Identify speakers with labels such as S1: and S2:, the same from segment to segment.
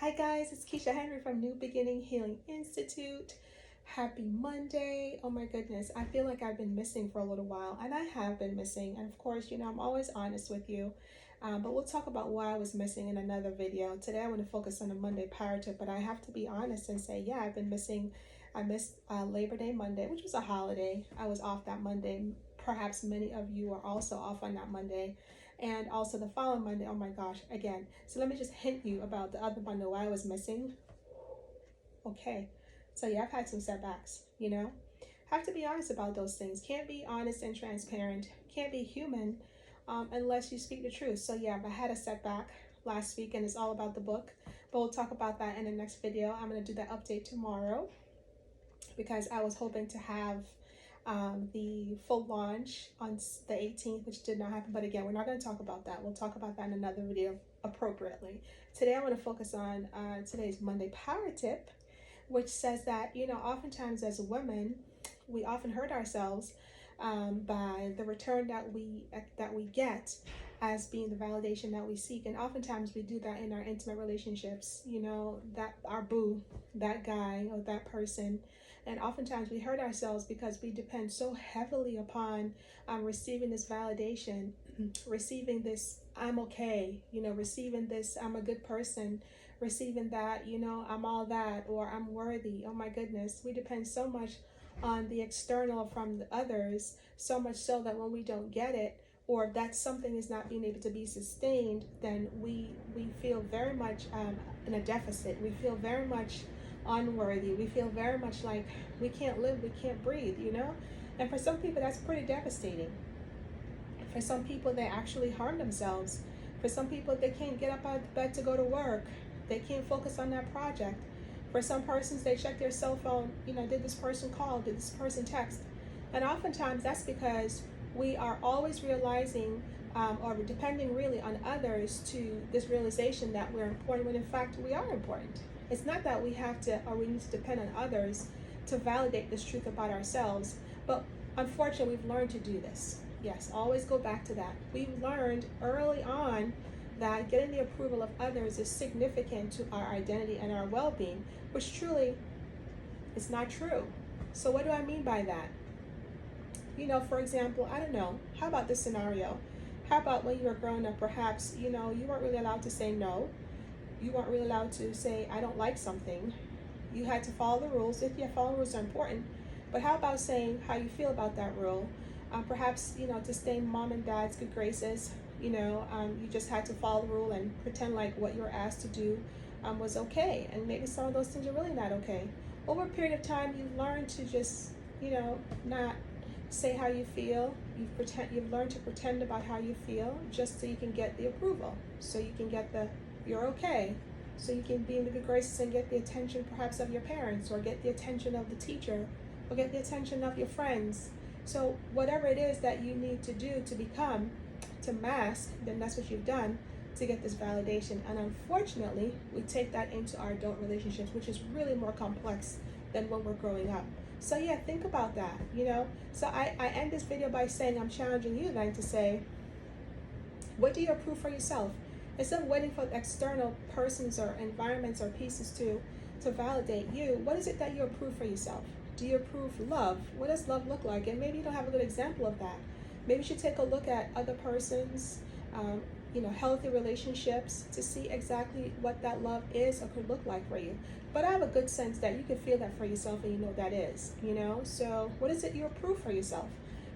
S1: Hi guys, it's Keisha Henry from New Beginning Healing Institute. Happy Monday. Oh my goodness, I feel like I've been missing for a little while, and I have been missing. And of course, I'm always honest with you. But we'll talk about why I was missing in another video. Today I want to focus on the Monday power tip, but I have to be honest and say, yeah, I've been missing. I missed Labor Day Monday, which was a holiday. I was off that Monday. Perhaps many of you are also off on that Monday. And also the following Monday, oh my gosh, again. So let me just hint you about the other Monday why I was missing. Okay, so yeah, I've had some setbacks, Have to be honest about those things. Can't be honest and transparent. Can't be human unless you speak the truth. So yeah, I had a setback last week and it's all about the book. But we'll talk about that in the next video. I'm going to do that update tomorrow because I was hoping to have the full launch on the 18th, which did not happen. But again, we're not going to talk about that. We'll talk about that in another video appropriately. Today, I want to focus on today's Monday power tip, which says that, oftentimes as women, we often hurt ourselves by the return that we get as being the validation that we seek. And oftentimes we do that in our intimate relationships, that our boo, that guy or that person. And oftentimes we hurt ourselves because we depend so heavily upon receiving this validation, receiving this I'm okay, receiving this I'm a good person, receiving that, I'm all that, or I'm worthy. Oh my goodness, we depend so much on the external from the others, so much so that when we don't get it, or if that something is not being able to be sustained, then we feel very much in a deficit. We feel very much unworthy. We feel very much like we can't live, we can't breathe, And for some people, that's pretty devastating. For some people, they actually harm themselves. For some people, they can't get up out of bed to go to work. They can't focus on that project. For some persons, they check their cell phone, did this person call? Did this person text? And oftentimes, that's because we are always realizing or depending really on others to this realization that we're important, when in fact, we are important. It's not that we have to or we need to depend on others to validate this truth about ourselves, but unfortunately, we've learned to do this. Yes, always go back to that. We've learned early on that getting the approval of others is significant to our identity and our well-being, which truly is not true. So what do I mean by that? For example, I don't know, how about this scenario? How about when you were growing up, perhaps, you weren't really allowed to say no. You weren't really allowed to say, I don't like something. You had to follow the rules. If you follow rules are important, but how about saying how you feel about that rule? Perhaps, to stay in mom and dad's good graces, you just had to follow the rule and pretend like what you were asked to do was okay. And maybe some of those things are really not okay. Over a period of time, you've learned to just, not say how you feel. You've learned to pretend about how you feel just so you can get the approval. So you can get the you're okay. So you can be in the good graces and get the attention perhaps of your parents, or get the attention of the teacher, or get the attention of your friends. So whatever it is that you need to do to become, to mask, then that's what you've done to get this validation. And unfortunately, we take that into our adult relationships, which is really more complex than when we're growing up. So yeah, think about that, So I end this video by saying I'm challenging you then to say, what do you approve for yourself? Instead of waiting for external persons or environments or pieces to validate you, what is it that you approve for yourself? Do you approve love? What does love look like? And maybe you don't have a good example of that. Maybe you should take a look at other persons, healthy relationships to see exactly what that love is or could look like for you. But I have a good sense that you can feel that for yourself and you know what that is, So what is it you approve for yourself?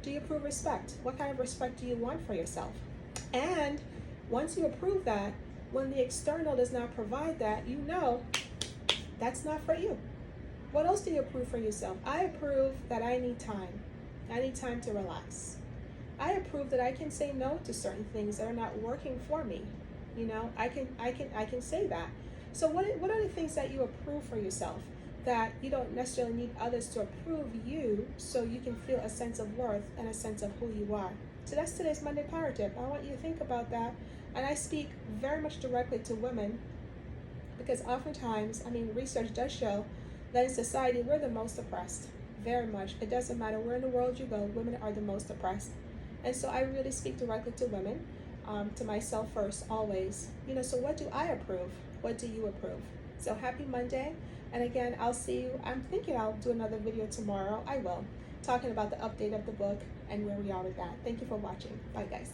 S1: Do you approve respect? What kind of respect do you want for yourself? And once you approve that, when the external does not provide that, that's not for you. What else do you approve for yourself? I approve that I need time. I need time to relax. I approve that I can say no to certain things that are not working for me. I can say that. So what are the things that you approve for yourself that you don't necessarily need others to approve you, so you can feel a sense of worth and a sense of who you are? So that's today's Monday Power Tip. I want you to think about that. And I speak very much directly to women because oftentimes, research does show that in society, we're the most oppressed. Very much. It doesn't matter where in the world you go, women are the most oppressed. And so I really speak directly to women. to myself first, always. So what do I approve? What do you approve? So happy Monday. And again, I'll see you. I'm thinking I'll do another video tomorrow. I will. Talking about the update of the book and where we are with that. Thank you for watching. Bye, guys.